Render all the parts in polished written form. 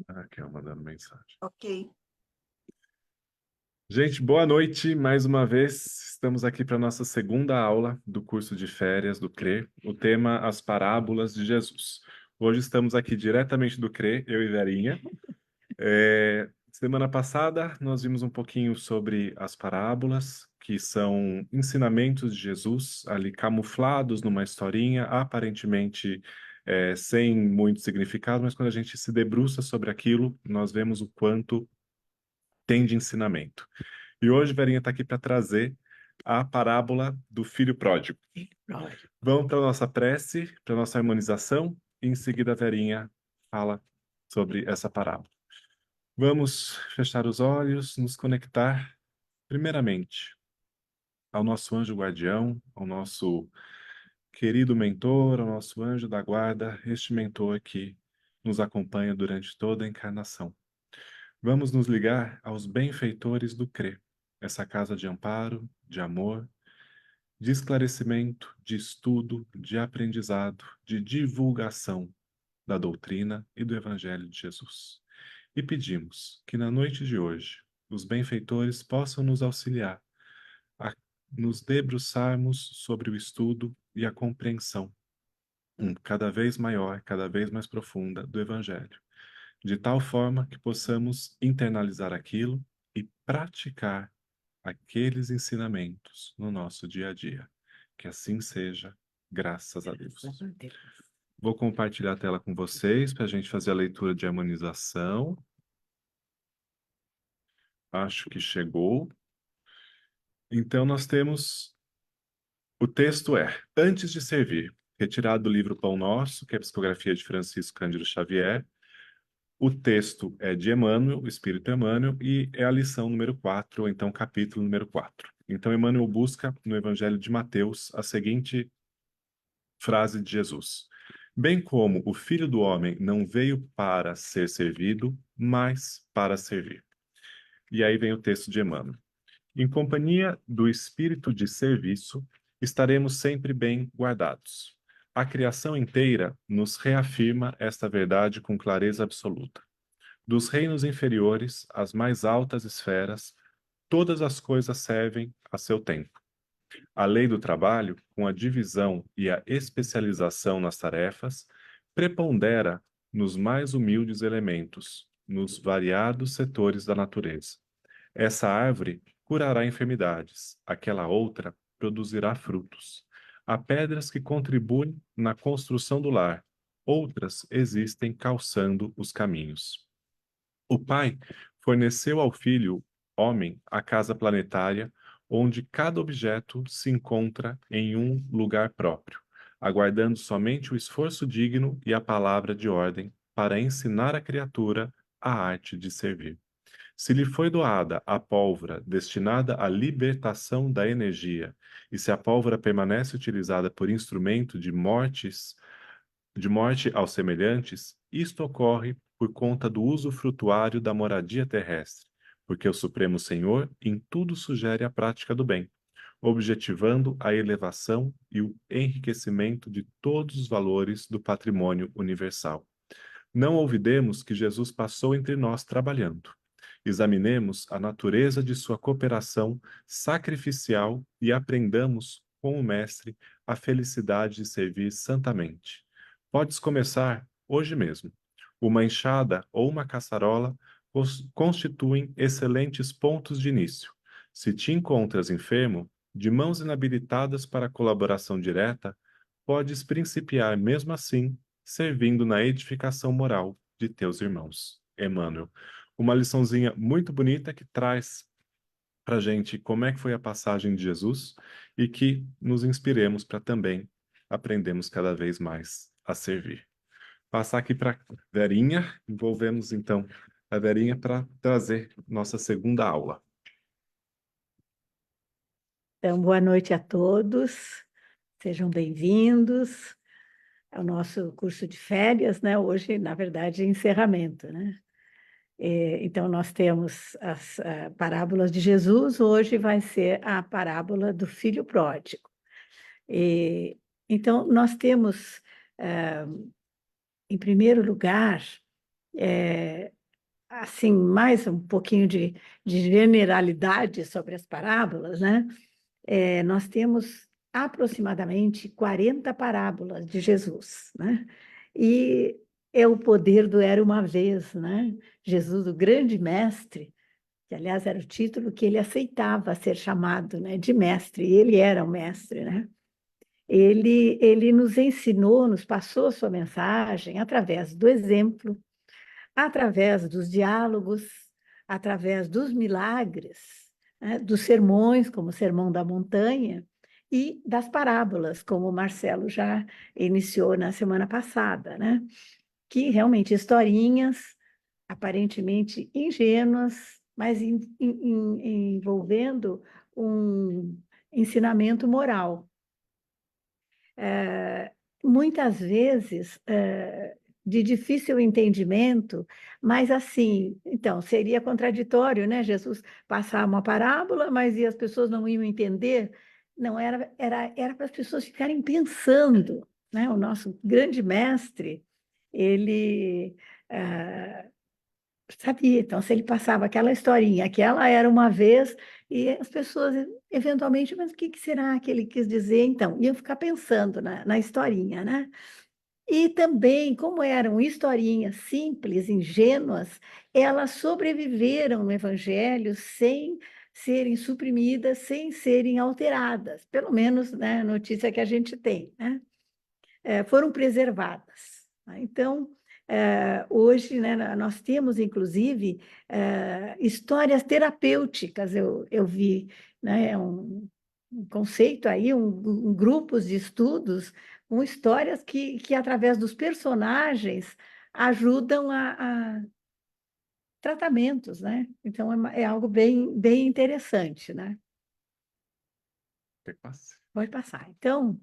Aqui, ó, mandando mensagem. Ok. Gente, boa noite mais uma vez. Estamos aqui para a nossa segunda aula do curso de férias do CRE, o tema As Parábolas de Jesus. Hoje estamos aqui diretamente do CRE, eu e Verinha. Semana passada nós vimos um pouquinho sobre as parábolas, que são ensinamentos de Jesus ali camuflados numa historinha, aparentemente sem muito significado, mas quando a gente se debruça sobre aquilo, nós vemos o quanto tem de ensinamento. E hoje Verinha está aqui para trazer a parábola do filho pródigo. Lógico. Vamos para a nossa prece, para a nossa harmonização, e em seguida a Verinha fala sobre essa parábola. Vamos fechar os olhos, nos conectar, primeiramente, ao nosso anjo guardião, ao nosso querido mentor, ao nosso anjo da guarda, este mentor que nos acompanha durante toda a encarnação. Vamos nos ligar aos benfeitores do CRE, essa casa de amparo, de amor, de esclarecimento, de estudo, de aprendizado, de divulgação da doutrina e do Evangelho de Jesus. E pedimos que na noite de hoje os benfeitores possam nos auxiliar a nos debruçarmos sobre o estudo e a compreensão cada vez maior, cada vez mais profunda do Evangelho, de tal forma que possamos internalizar aquilo e praticar aqueles ensinamentos no nosso dia a dia. Que assim seja, graças a Deus. Graças a Deus. Vou compartilhar a tela com vocês para a gente fazer a leitura de harmonização. Acho que chegou. Então, nós temos. O texto é: Antes de servir, retirado do livro Pão Nosso, que é a psicografia de Francisco Cândido Xavier. O texto é de Emmanuel, o Espírito Emmanuel, e é a lição número 4, ou então capítulo número 4. Então, Emmanuel busca no Evangelho de Mateus a seguinte frase de Jesus: Bem como o Filho do Homem não veio para ser servido, mas para servir. E aí vem o texto de Emmanuel. Em companhia do espírito de serviço, estaremos sempre bem guardados. A criação inteira nos reafirma esta verdade com clareza absoluta. Dos reinos inferiores às mais altas esferas, todas as coisas servem a seu tempo. A lei do trabalho, com a divisão e a especialização nas tarefas, prepondera nos mais humildes elementos, nos variados setores da natureza. Essa árvore curará enfermidades, aquela outra produzirá frutos. Há pedras que contribuem na construção do lar, outras existem calçando os caminhos. O Pai forneceu ao Filho, homem, a casa planetária, onde cada objeto se encontra em um lugar próprio, aguardando somente o esforço digno e a palavra de ordem para ensinar à criatura a arte de servir. Se lhe foi doada a pólvora destinada à libertação da energia, e se a pólvora permanece utilizada por instrumento de morte aos semelhantes, isto ocorre por conta do uso frutuário da moradia terrestre, porque o Supremo Senhor em tudo sugere a prática do bem, objetivando a elevação e o enriquecimento de todos os valores do patrimônio universal. Não olvidemos que Jesus passou entre nós trabalhando. Examinemos a natureza de sua cooperação sacrificial e aprendamos com o Mestre a felicidade de servir santamente. Podes começar hoje mesmo. Uma enxada ou uma caçarola constituem excelentes pontos de início. Se te encontras enfermo, de mãos inabilitadas para a colaboração direta, podes principiar mesmo assim, servindo na edificação moral de teus irmãos. Emmanuel. Uma liçãozinha muito bonita que traz para gente como é que foi a passagem de Jesus e que nos inspiremos para também aprendermos cada vez mais a servir. Passar aqui para Verinha, envolvemos então a Verinha para trazer nossa segunda aula. Então, boa noite a todos, sejam bem-vindos ao nosso curso de férias, né? Hoje, na verdade, é encerramento, né? Então, nós temos as parábolas de Jesus, hoje vai ser a parábola do filho pródigo. Então, nós temos, em primeiro lugar, Assim, mais um pouquinho de generalidade sobre as parábolas, né? Nós temos aproximadamente 40 parábolas de Jesus, né? E é o poder do era uma vez, né? Jesus, o grande mestre, que aliás era o título que ele aceitava ser chamado, né, de mestre, e ele era o mestre, né? Ele nos ensinou, nos passou a sua mensagem através do exemplo, através dos diálogos, através dos milagres, né, dos sermões, como o Sermão da Montanha, e das parábolas, como o Marcelo já iniciou na semana passada, né? Que realmente historinhas aparentemente ingênuas, mas envolvendo um ensinamento moral. Muitas vezes de difícil entendimento, mas assim, então, seria contraditório, né? Jesus passar uma parábola, mas e as pessoas não iam entender? Não, era para as pessoas ficarem pensando, né? O nosso grande mestre, ele sabia. Então, se ele passava aquela historinha, aquela era uma vez, e as pessoas, eventualmente, mas o que será que ele quis dizer? Então, iam ficar pensando na historinha, né? E também, como eram historinhas simples, ingênuas, elas sobreviveram no Evangelho sem serem suprimidas, sem serem alteradas, pelo menos, né, a notícia que a gente tem, né? Foram preservadas, né? Então, hoje, né, nós temos, inclusive, histórias terapêuticas, eu vi, né, um conceito aí, grupos de estudos com histórias que, através dos personagens, ajudam a tratamentos, né? Então, é algo bem interessante, né? Pode passar. Então,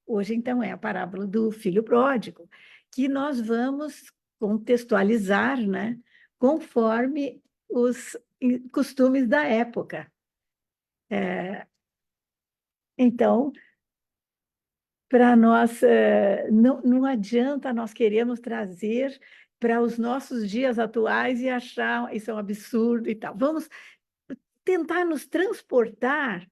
hoje, então, é a parábola do filho pródigo, que nós vamos contextualizar, né, conforme os costumes da época. Então, para nós, não adianta nós queremos trazer para os nossos dias atuais e achar isso é um absurdo e tal. Vamos tentar nos transportar,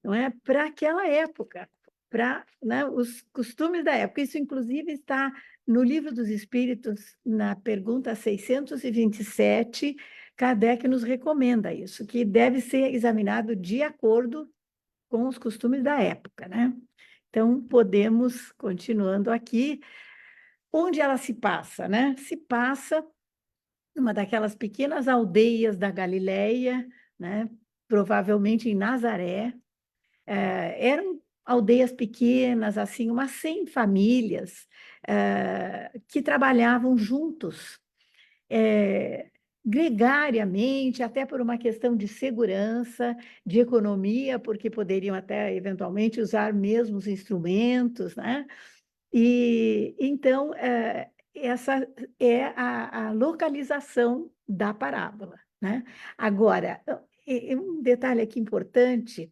não é, para aquela época, para, né, os costumes da época. Isso, inclusive, está no Livro dos Espíritos, na pergunta 627, Kardec nos recomenda isso, que deve ser examinado de acordo com os costumes da época, né? Então, podemos, continuando aqui, onde ela se passa, né? Se passa numa daquelas pequenas aldeias da Galileia, né? Provavelmente em Nazaré. Eram aldeias pequenas, assim, umas 100 famílias que trabalhavam juntos, gregariamente, até por uma questão de segurança, de economia, porque poderiam até, eventualmente, usar mesmos instrumentos, né? E então, essa é a localização da parábola, né? Agora, um detalhe aqui importante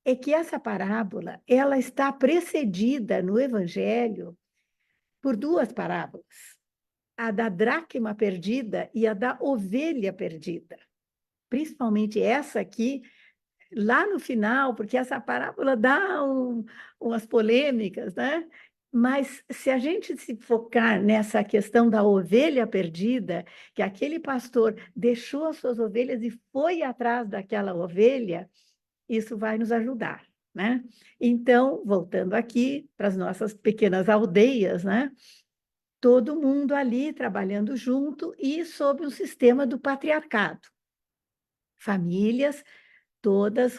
é que essa parábola ela está precedida no Evangelho por duas parábolas, a da dracma perdida e a da ovelha perdida. Principalmente essa aqui, lá no final, porque essa parábola dá umas polêmicas, né? Mas se a gente se focar nessa questão da ovelha perdida, que aquele pastor deixou as suas ovelhas e foi atrás daquela ovelha, isso vai nos ajudar, né? Então, voltando aqui para as nossas pequenas aldeias, né? Todo mundo ali trabalhando junto e sob o sistema do patriarcado. Famílias todas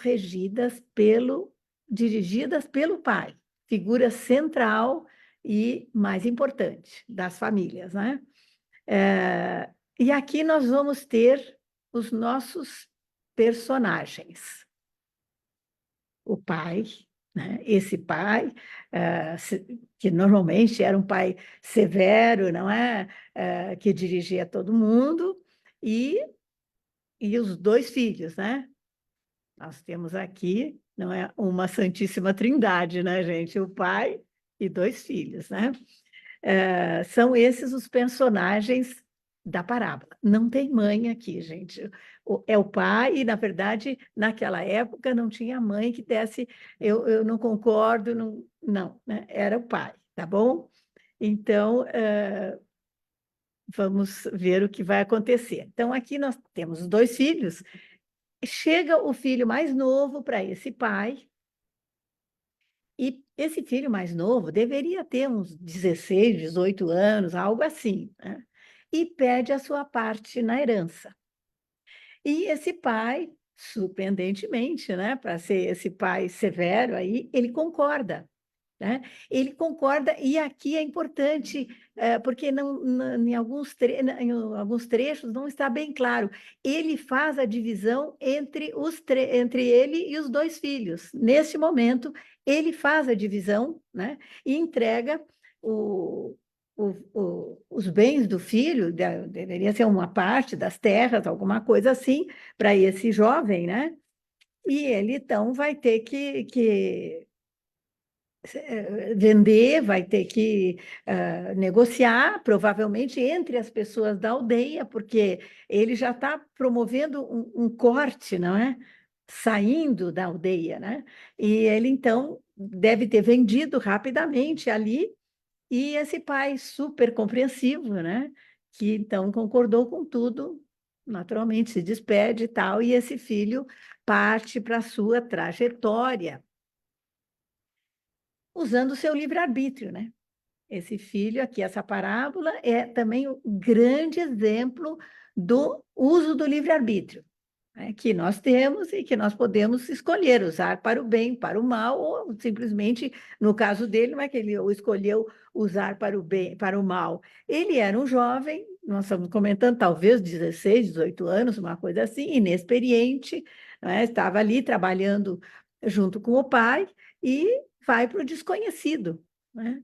dirigidas pelo pai, figura central e mais importante das famílias, né? E aqui nós vamos ter os nossos personagens. O pai, né? Esse pai, que normalmente era um pai severo, não é? Que dirigia todo mundo, e os dois filhos, né? Nós temos aqui, não é, uma Santíssima Trindade, né, gente? O pai e dois filhos, né? São esses os personagens da parábola. Não tem mãe aqui, gente. É o pai, e, na verdade, naquela época não tinha mãe que desse, eu não concordo, não, não, né? Era o pai, tá bom? Então, vamos ver o que vai acontecer. Então, aqui nós temos os dois filhos. Chega o filho mais novo para esse pai, e esse filho mais novo deveria ter uns 16, 18 anos, algo assim, né? E pede a sua parte na herança. E esse pai, surpreendentemente, né, para ser esse pai severo aí, ele concorda, né? Ele concorda, e aqui é importante, porque em em alguns trechos não está bem claro. Ele faz a divisão entre ele e os dois filhos. Nesse momento, ele faz a divisão, né? E entrega os bens do filho, deveria ser uma parte das terras, alguma coisa assim, para esse jovem, né? E ele então vai ter que vender, vai ter que negociar, provavelmente entre as pessoas da aldeia, porque ele já está promovendo um corte, não é? Saindo da aldeia, né? E ele então deve ter vendido rapidamente ali, e esse pai super compreensivo, né? Que então concordou com tudo, naturalmente se despede e tal, e esse filho parte para a sua trajetória usando o seu livre-arbítrio, né? Esse filho aqui, essa parábola, é também um grande exemplo do uso do livre-arbítrio, né, que nós temos e que nós podemos escolher usar para o bem, para o mal, ou simplesmente, no caso dele, não é que ele escolheu usar para o bem, para o mal. Ele era um jovem, nós estamos comentando, talvez 16, 18 anos, uma coisa assim, inexperiente, né, estava ali trabalhando junto com o pai e vai para o desconhecido, né?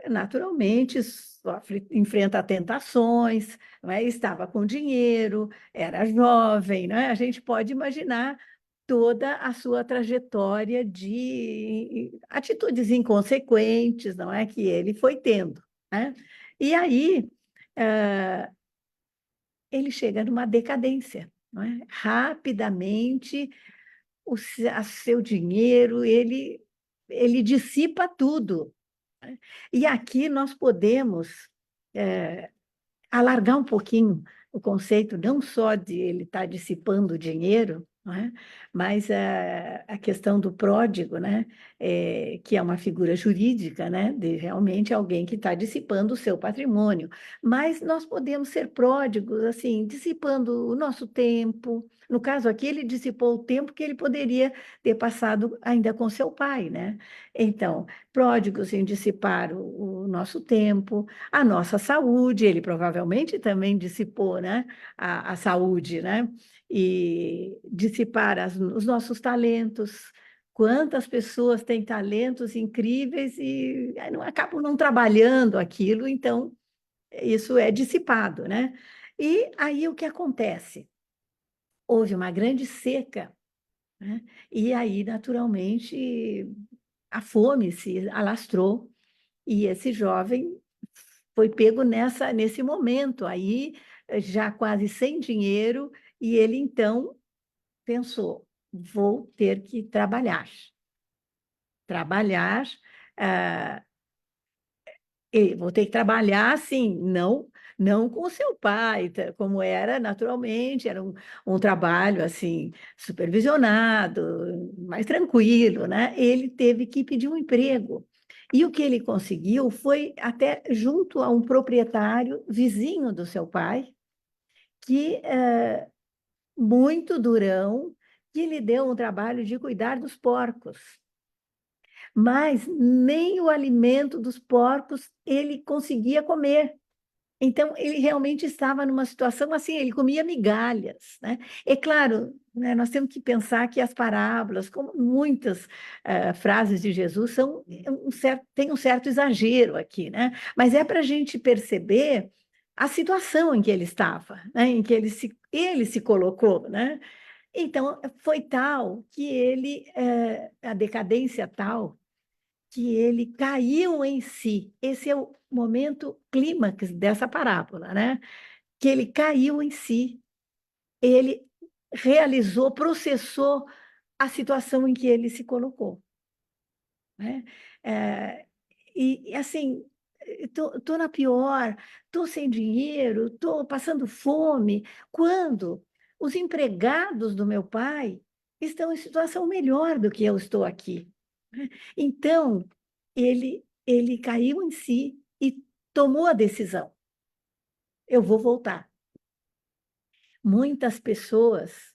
Naturalmente sofre, enfrenta tentações, não é? Estava com dinheiro, era jovem, não é? A gente pode imaginar toda a sua trajetória de atitudes inconsequentes, não é? Que ele foi tendo, né? E aí ele chega numa decadência, não é? Rapidamente a seu dinheiro ele dissipa tudo, né? E aqui nós podemos alargar um pouquinho o conceito, não só de ele estar dissipando o dinheiro, não é? Mas a questão do pródigo, né? Que é uma figura jurídica, né? De realmente alguém que está dissipando o seu patrimônio. Mas nós podemos ser pródigos, assim, dissipando o nosso tempo. No caso aqui, ele dissipou o tempo que ele poderia ter passado ainda com seu pai, né? Então, pródigos em dissipar o nosso tempo, a nossa saúde, ele provavelmente também dissipou, né, a saúde, né, e dissipar os nossos talentos. Quantas pessoas têm talentos incríveis e não acabam não trabalhando aquilo, então isso é dissipado, né? E aí o que acontece? Houve uma grande seca, né? E aí, naturalmente, a fome se alastrou, e esse jovem foi pego nesse momento aí, já quase sem dinheiro, e ele então pensou: vou ter que trabalhar. Trabalhar, ah, vou ter que trabalhar assim, não com o seu pai, como era naturalmente, era um trabalho assim, supervisionado, mais tranquilo, né? Ele teve que pedir um emprego. E o que ele conseguiu foi até junto a um proprietário vizinho do seu pai, que muito durão, que lhe deu um trabalho de cuidar dos porcos. Mas nem o alimento dos porcos ele conseguia comer. Então, ele realmente estava numa situação assim, ele comia migalhas, né? É claro, né, nós temos que pensar que as parábolas, como muitas frases de Jesus, têm um certo exagero aqui, né? Mas é para a gente perceber a situação em que ele estava, né? Em que ele se colocou, né? Então, foi tal que a decadência tal, que ele caiu em si. Esse é momento clímax dessa parábola, né? Que ele caiu em si, ele realizou, processou a situação em que ele se colocou, né? É, assim, tô na pior, tô sem dinheiro, tô passando fome, quando os empregados do meu pai estão em situação melhor do que eu estou aqui, né? Então, ele caiu em si e tomou a decisão: eu vou voltar. Muitas pessoas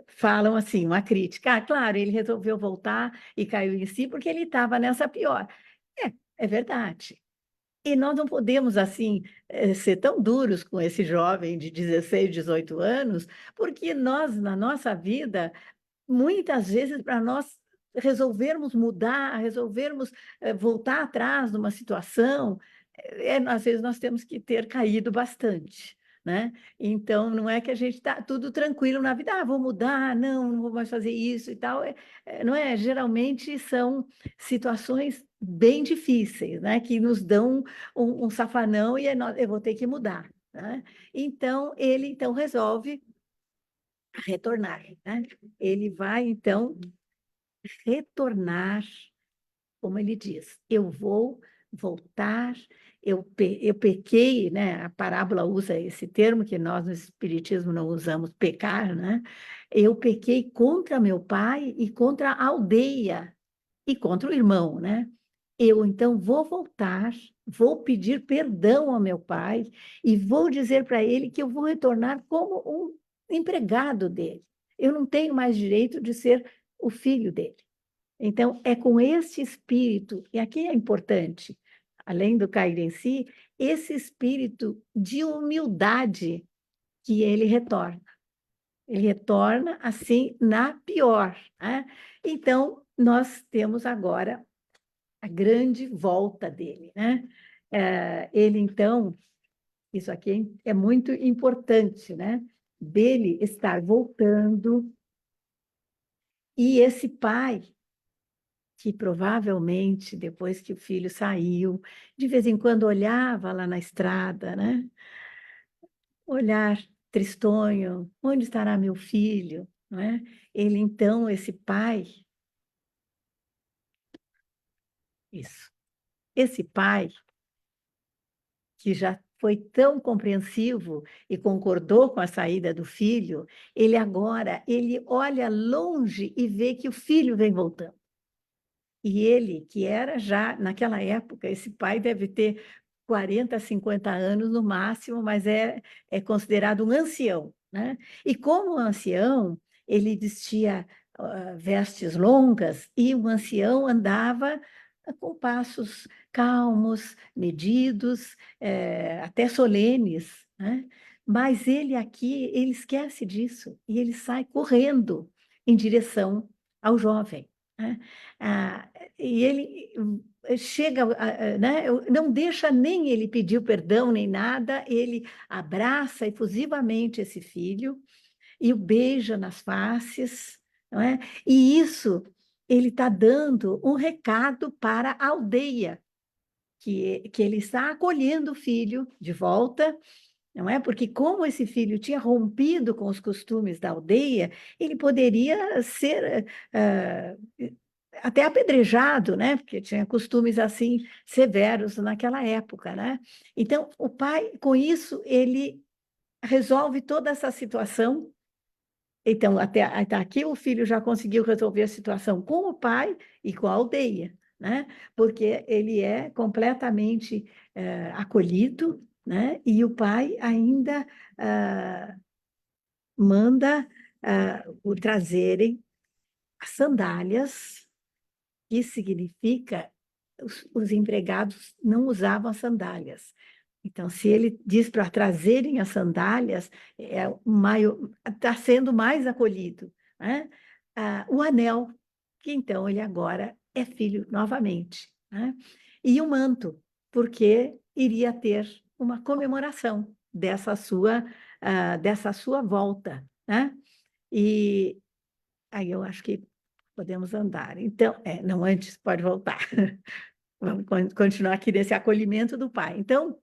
falam assim, uma crítica: ah, claro, ele resolveu voltar e caiu em si porque ele estava nessa pior. É verdade. E nós não podemos, assim, ser tão duros com esse jovem de 16, 18 anos, porque nós, na nossa vida, muitas vezes, para nós resolvermos mudar, resolvermos voltar atrás numa situação, às vezes nós temos que ter caído bastante, né? Então, não é que a gente está tudo tranquilo na vida, ah, vou mudar, não, não vou mais fazer isso e tal. Não é? Geralmente são situações bem difíceis, né? Que nos dão um safanão e eu vou ter que mudar, né? Então, ele então resolve retornar, né? Ele vai, então, retornar, como ele diz, eu vou voltar, eu pequei, né? A parábola usa esse termo que nós no Espiritismo não usamos, pecar, né? Eu pequei contra meu pai e contra a aldeia e contra o irmão, né? Eu então vou voltar, vou pedir perdão ao meu pai e vou dizer para ele que eu vou retornar como um empregado dele. Eu não tenho mais direito de ser o filho dele. Então, é com esse espírito, e aqui é importante, além do cair em si, esse espírito de humildade que ele retorna. Ele retorna assim na pior, né? Então, nós temos agora a grande volta dele, né? Ele, então, isso aqui é muito importante, né? Dele estar voltando, e esse pai, que provavelmente, depois que o filho saiu, de vez em quando olhava lá na estrada, né? Olhar tristonho, onde estará meu filho, não é? Ele, então, esse pai, isso, esse pai que já foi tão compreensivo e concordou com a saída do filho, ele agora, ele olha longe e vê que o filho vem voltando. E ele, que era já, naquela época, esse pai deve ter 40, 50 anos no máximo, mas é considerado um ancião, né? E como ancião, ele vestia vestes longas e o ancião andava com passos calmos, medidos, até solenes, né? Mas ele aqui, ele esquece disso e ele sai correndo em direção ao jovem, né? Ah, e ele chega, né, não deixa nem ele pedir perdão nem nada, ele abraça efusivamente esse filho e o beija nas faces, não é? E isso ele está dando um recado para a aldeia, que ele está acolhendo o filho de volta, não é? Porque como esse filho tinha rompido com os costumes da aldeia, ele poderia ser até apedrejado, né? Porque tinha costumes assim severos naquela época, né? Então, o pai, com isso, ele resolve toda essa situação. Então, até aqui o filho já conseguiu resolver a situação com o pai e com a aldeia, né? Porque ele é completamente acolhido, né? E o pai ainda manda o trazerem as sandálias, que significa os empregados não usavam as sandálias. Então, se ele diz para trazerem as sandálias, está sendo mais acolhido, né? O anel, que então ele agora é filho novamente, né? E o manto, porque iria ter uma comemoração dessa sua volta, né? E aí eu acho que podemos andar. Então, não, antes pode voltar. Vamos continuar aqui nesse acolhimento do pai. Então,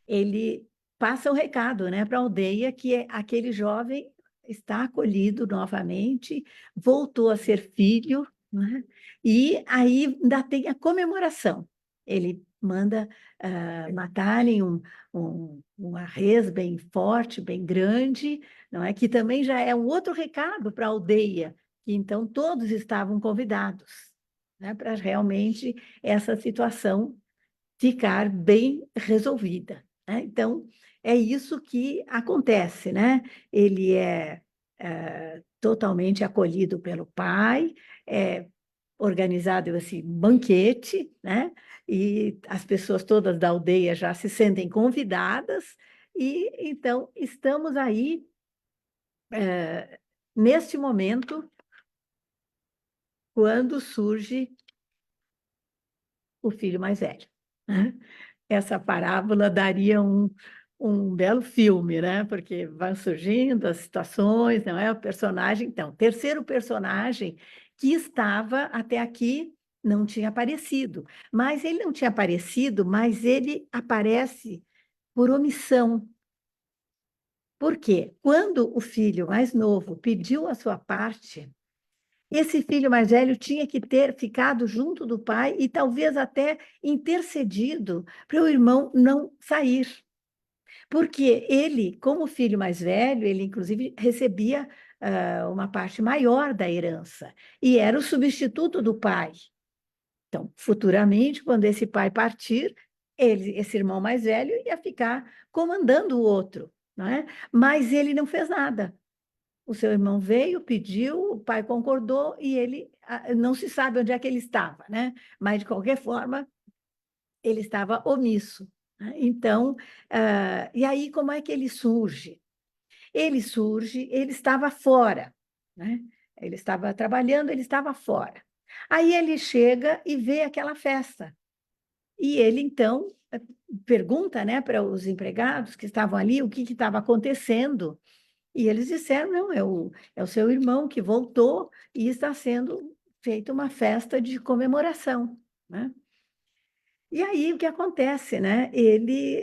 ele passa o recado, né, para a aldeia que aquele jovem está acolhido novamente, voltou a ser filho, né? E aí ainda tem a comemoração. Ele manda matarem uma res bem forte, bem grande, não é? Que também já é um outro recado para a aldeia, que então todos estavam convidados, né, para realmente essa situação ficar bem resolvida, né? Então, é isso que acontece, né? Ele é totalmente acolhido pelo pai, é organizado esse banquete, né? E as pessoas todas da aldeia já se sentem convidadas, e então estamos aí, neste momento, quando surge o filho mais velho, né? Essa parábola daria um belo filme, né? Porque vão surgindo as situações, não é? O personagem. Então, terceiro personagem que estava até aqui não tinha aparecido, mas ele não tinha aparecido, mas ele aparece por omissão. Por quê? Quando o filho mais novo pediu a sua parte, esse filho mais velho tinha que ter ficado junto do pai e talvez até intercedido para o irmão não sair. Porque ele, como filho mais velho, ele inclusive recebia uma parte maior da herança e era o substituto do pai. Então, futuramente, quando esse pai partir, esse irmão mais velho ia ficar comandando o outro, não é? Mas ele não fez nada. O seu irmão veio, pediu, o pai concordou e ele não se sabe onde é que ele estava, né? Mas, de qualquer forma, ele estava omisso, né? Então, e aí como é que ele surge? Ele surge, ele estava fora, né? Ele estava trabalhando, ele estava fora. Aí ele chega e vê aquela festa. E ele, então, pergunta, né, para os empregados que estavam ali o que estava acontecendo. E eles disseram, não, é o seu irmão que voltou e está sendo feita uma festa de comemoração, né? E aí o que acontece, né? Ele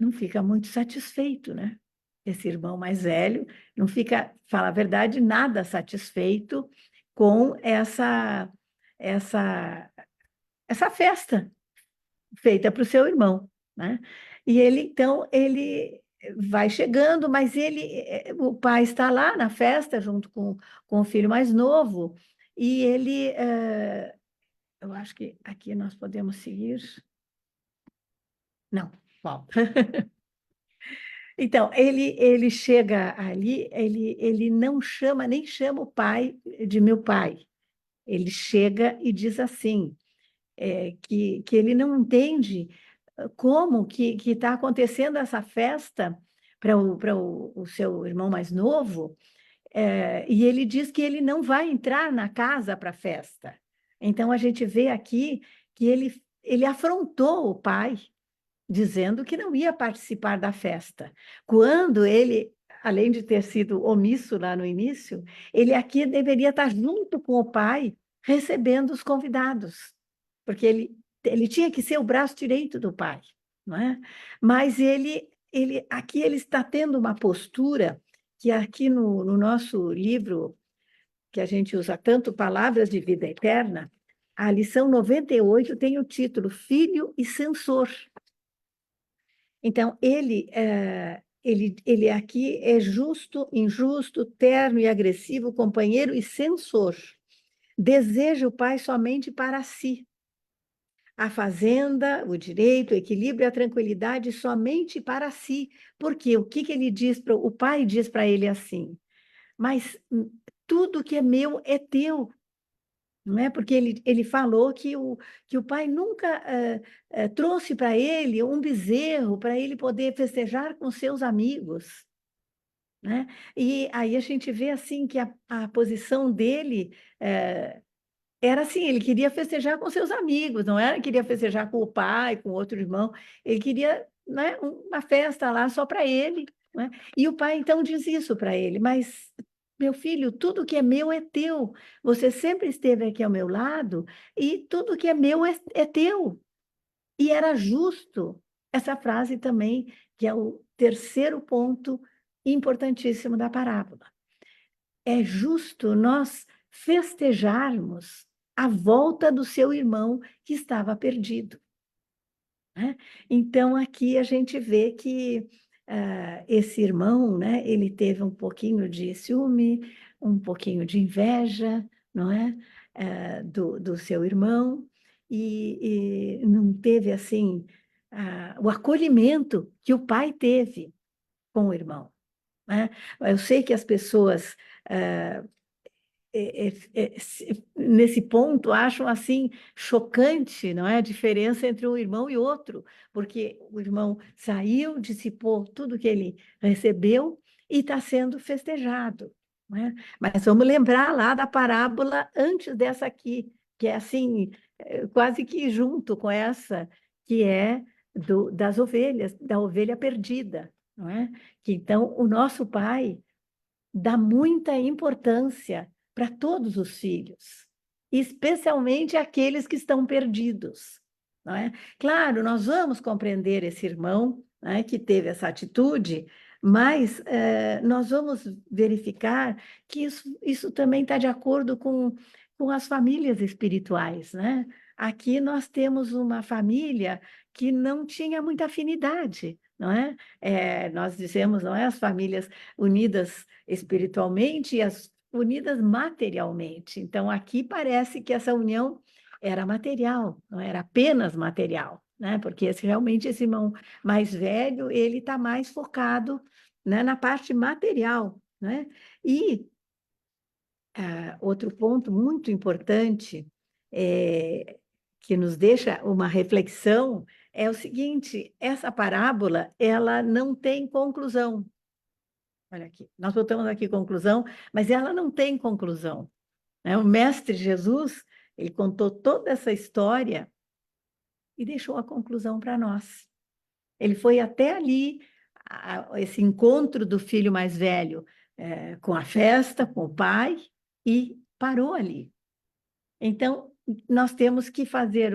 não fica muito satisfeito, né? Esse irmão mais velho não fica, fala a verdade, nada satisfeito com essa essa festa feita para o seu irmão, né? E ele, então, ele vai chegando, mas o pai está lá na festa junto com o filho mais novo, e ele, eu acho que aqui nós podemos seguir. Não, falta. Então, ele chega ali, ele não chama, nem chama o pai de meu pai. Ele chega e diz assim, que ele não entende como que está acontecendo essa festa para o seu irmão mais novo, e ele diz que ele não vai entrar na casa para a festa. Então, a gente vê aqui que ele afrontou o pai, dizendo que não ia participar da festa. Quando ele, além de ter sido omisso lá no início, ele aqui deveria estar junto com o pai, recebendo os convidados, porque ele tinha que ser o braço direito do pai, não é? Mas aqui ele está tendo uma postura que aqui no nosso livro, que a gente usa tanto Palavras de Vida Eterna, a lição 98 tem o título Filho e Censor. Então, ele aqui é justo, injusto, terno e agressivo, companheiro e censor. Deseja o pai somente para si. A fazenda, o direito, o equilíbrio e a tranquilidade somente para si. Porque o que ele diz o pai diz para ele assim: mas tudo que é meu é teu. Não é? Porque ele falou que o pai nunca trouxe para ele um bezerro para ele poder festejar com seus amigos, né? E aí a gente vê assim que a posição dele era assim, ele queria festejar com seus amigos, não era que queria festejar com o pai, com outro irmão, ele queria, né, uma festa lá só para ele, né? E o pai então diz isso para ele, mas Meu filho, tudo que é meu é teu. Você sempre esteve aqui ao meu lado e tudo que é meu é teu. E era justo. Essa frase também, que é o terceiro ponto importantíssimo da parábola. É justo nós festejarmos a volta do seu irmão que estava perdido, né? Então, aqui a gente vê que esse irmão, né, ele teve um pouquinho de ciúme, um pouquinho de inveja, não é? Do seu irmão, e não teve, assim, o acolhimento que o pai teve com o irmão, né? Eu sei que as pessoas ah, nesse ponto acham assim chocante, não é? A diferença entre um irmão e outro, porque o irmão saiu, dissipou tudo que ele recebeu e está sendo festejado, não é? Mas vamos lembrar lá da parábola antes dessa aqui, que é assim, quase que junto com essa, que é das ovelhas, da ovelha perdida, não é? Que então o nosso pai dá muita importância para todos os filhos, especialmente aqueles que estão perdidos, não é? Claro, nós vamos compreender esse irmão, né, que teve essa atitude, mas nós vamos verificar que isso também está de acordo com as famílias espirituais, né? Aqui nós temos uma família que não tinha muita afinidade, não é? Nós dizemos, não é? As famílias unidas espiritualmente e as unidas materialmente. Então, aqui parece que essa união era material, não era apenas material, né? Porque realmente esse irmão mais velho, ele está mais focado, né, na parte material, né? E outro ponto muito importante que nos deixa uma reflexão é o seguinte: essa parábola ela não tem conclusão. Olha aqui, nós botamos aqui conclusão, mas ela não tem conclusão, né? O mestre Jesus, ele contou toda essa história e deixou a conclusão para nós. Ele foi até ali, esse encontro do filho mais velho, com a festa, com o pai, e parou ali. Então, nós temos que fazer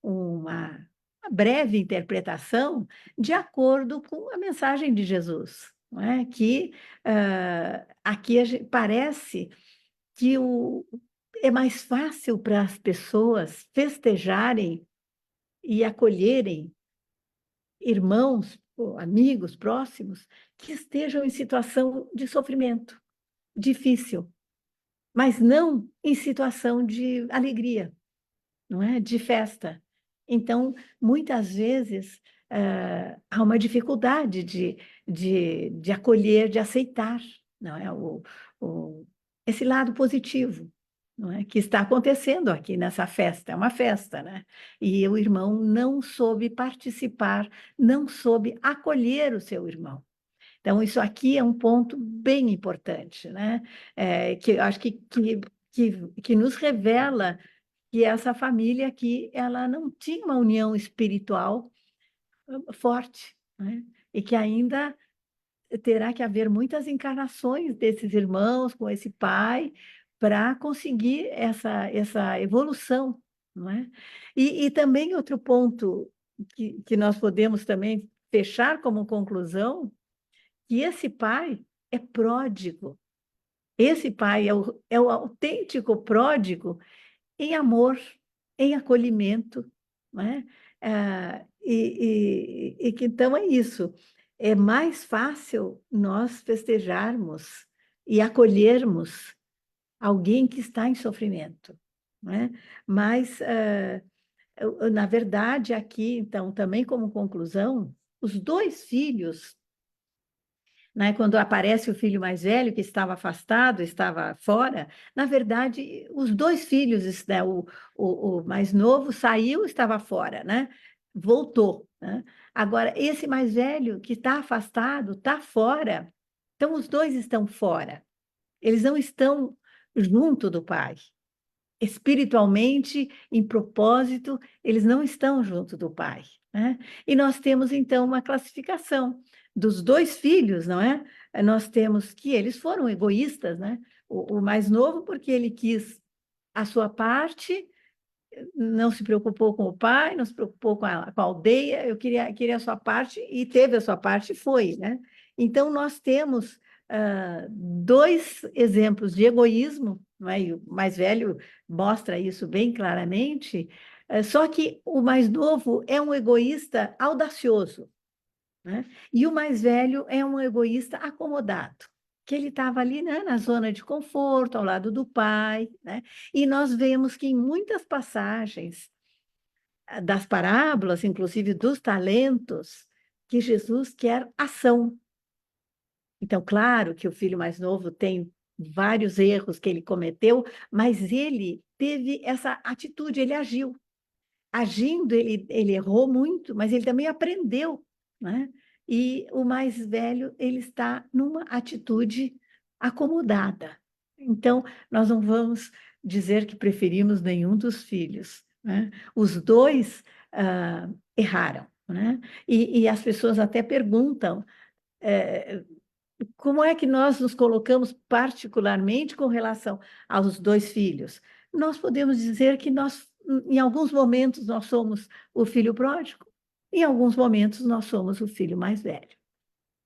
uma breve interpretação de acordo com a mensagem de Jesus, não é? Que aqui parece que é mais fácil para as pessoas festejarem e acolherem irmãos, ou amigos próximos que estejam em situação de sofrimento difícil, mas não em situação de alegria, não é? De festa. Então, muitas vezes, há uma dificuldade de acolher, de aceitar, não é? Esse lado positivo, não é? Que está acontecendo aqui nessa festa, é uma festa, né? E o irmão não soube participar, não soube acolher o seu irmão. Então, isso aqui é um ponto bem importante, né? Que eu acho que nos revela que essa família aqui, ela não tinha uma união espiritual forte, né? E que ainda terá que haver muitas encarnações desses irmãos com esse pai para conseguir essa evolução, não é? E também outro ponto que nós podemos também fechar como conclusão, que esse pai é pródigo. Esse pai é o autêntico pródigo em amor, em acolhimento, né? E que então é isso. É mais fácil nós festejarmos e acolhermos alguém que está em sofrimento, né? Mas, na verdade, aqui, então, também como conclusão, os dois filhos, né? Quando aparece o filho mais velho, que estava afastado, estava fora, na verdade, os dois filhos, né? O mais novo saiu, estava fora, né? Voltou, né? Agora, esse mais velho, que está afastado, está fora, então os dois estão fora, eles não estão junto do pai. Espiritualmente, em propósito, eles não estão junto do pai. né? E nós temos, então, uma classificação dos dois filhos, não é? Nós temos que eles foram egoístas, né? O mais novo, porque ele quis a sua parte, não se preocupou com o pai, não se preocupou com a aldeia, queria a sua parte e teve a sua parte e foi, né? Então, nós temos dois exemplos de egoísmo, não é? E o mais velho mostra isso bem claramente, só que o mais novo é um egoísta audacioso, né? E o mais velho é um egoísta acomodado, que ele estava ali, né, na zona de conforto, ao lado do pai, né? E nós vemos que em muitas passagens das parábolas, inclusive dos talentos, que Jesus quer ação. Então, claro que o filho mais novo tem vários erros que ele cometeu, mas ele teve essa atitude, ele agiu. Agindo, ele errou muito, mas ele também aprendeu, né? E o mais velho, ele está numa atitude acomodada. Então, nós não vamos dizer que preferimos nenhum dos filhos, né? Os dois erraram, né? E as pessoas até perguntam como é que nós nos colocamos particularmente com relação aos dois filhos. Nós podemos dizer que nós, em alguns momentos, nós somos o filho pródigo, em alguns momentos, nós somos o filho mais velho.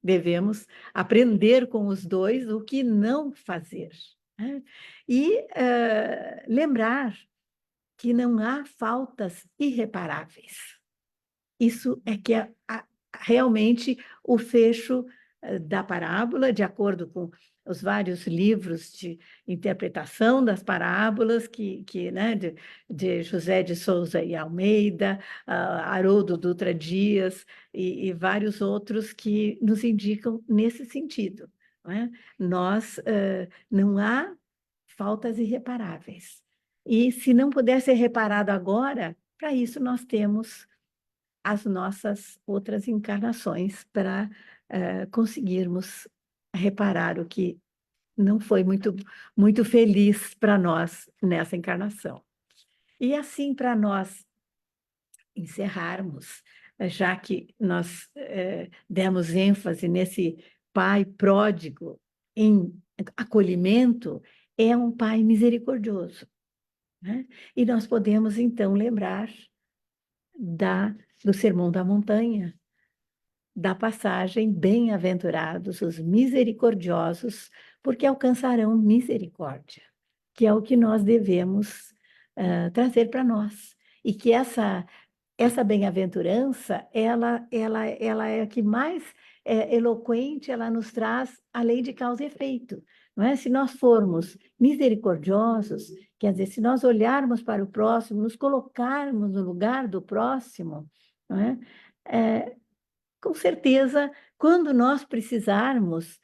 Devemos aprender com os dois o que não fazer, né? E lembrar que não há faltas irreparáveis. Isso é que é realmente o fecho da parábola, de acordo com os vários livros de interpretação das parábolas né, de José de Souza e Almeida, Haroldo Dutra Dias e vários outros que nos indicam nesse sentido, não é? Não há faltas irreparáveis. E se não puder ser reparado agora, para isso nós temos as nossas outras encarnações para conseguirmos reparar o que não foi muito feliz para nós nessa encarnação. E assim, para nós encerrarmos, já que nós demos ênfase nesse pai pródigo em acolhimento, é um pai misericordioso, né? E nós podemos, então, lembrar do Sermão da Montanha, da passagem, bem-aventurados os misericordiosos, porque alcançarão misericórdia, que é o que nós devemos trazer para nós. E que essa bem-aventurança, ela é a que mais eloquente, ela nos traz a lei de causa e efeito. Não é? Se nós formos misericordiosos, quer dizer, se nós olharmos para o próximo, nos colocarmos no lugar do próximo, não é? Com certeza, quando nós precisarmos,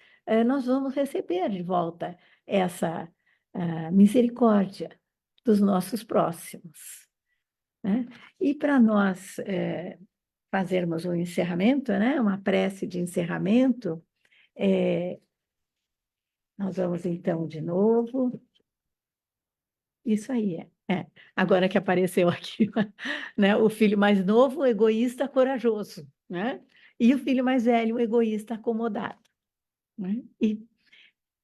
nós vamos receber de volta essa misericórdia dos nossos próximos, né? E para nós fazermos um encerramento, né? Uma prece de encerramento, nós vamos então de novo. Isso aí Agora que apareceu aqui, né? O filho mais novo, o egoísta, corajoso, né? E o filho mais velho, o egoísta, acomodado, né? E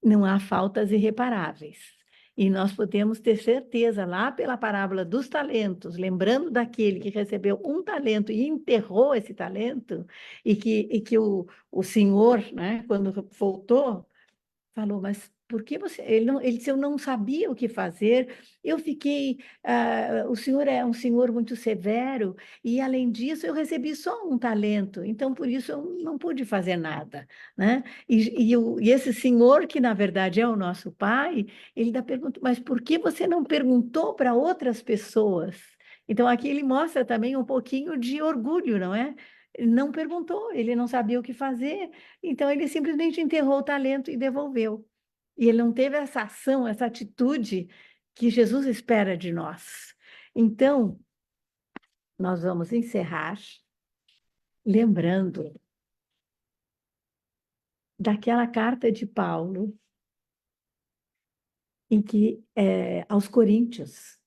não há faltas irreparáveis. E nós podemos ter certeza, lá pela parábola dos talentos, lembrando daquele que recebeu um talento e enterrou esse talento, e que o senhor, né, quando voltou, falou, mas por que você... Ele disse, eu não sabia o que fazer, eu fiquei... o senhor é um senhor muito severo, e além disso eu recebi só um talento, então por isso eu não pude fazer nada, né? E esse senhor, que na verdade é o nosso pai, ele ainda perguntou, mas por que você não perguntou para outras pessoas? Então aqui ele mostra também um pouquinho de orgulho, não é? Ele não perguntou, ele não sabia o que fazer, então ele simplesmente enterrou o talento e devolveu. E ele não teve essa ação, essa atitude que Jesus espera de nós. Então, nós vamos encerrar lembrando daquela carta de Paulo em que aos Coríntios,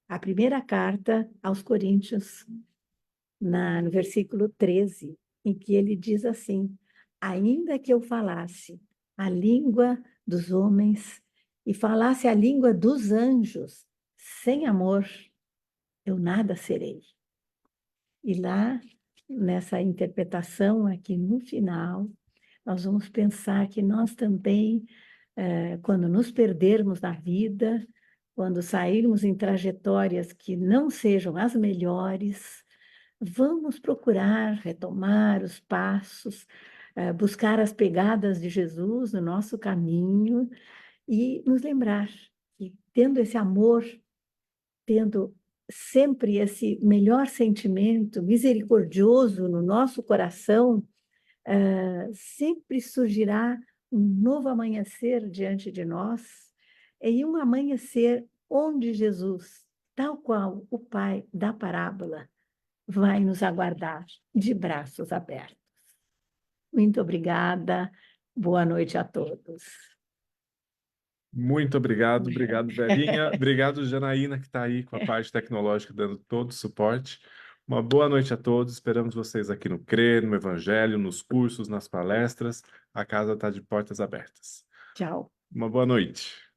a primeira carta aos Coríntios, no versículo 13, em que ele diz assim: ainda que eu falasse a língua dos homens e falasse a língua dos anjos, sem amor, eu nada serei. E lá, nessa interpretação aqui no final, nós vamos pensar que nós também, quando nos perdermos na vida, quando sairmos em trajetórias que não sejam as melhores, vamos procurar retomar os passos, buscar as pegadas de Jesus no nosso caminho e nos lembrar que, tendo esse amor, tendo sempre esse melhor sentimento misericordioso no nosso coração, sempre surgirá um novo amanhecer diante de nós, e um amanhecer onde Jesus, tal qual o pai da parábola, vai nos aguardar de braços abertos. Muito obrigada, boa noite a todos. Muito obrigado, obrigado, Belinha. Obrigado, Janaína, que está aí com a parte tecnológica dando todo o suporte. Uma boa noite a todos. Esperamos vocês aqui no CRE, no Evangelho, nos cursos, nas palestras. A casa está de portas abertas. Tchau. Uma boa noite.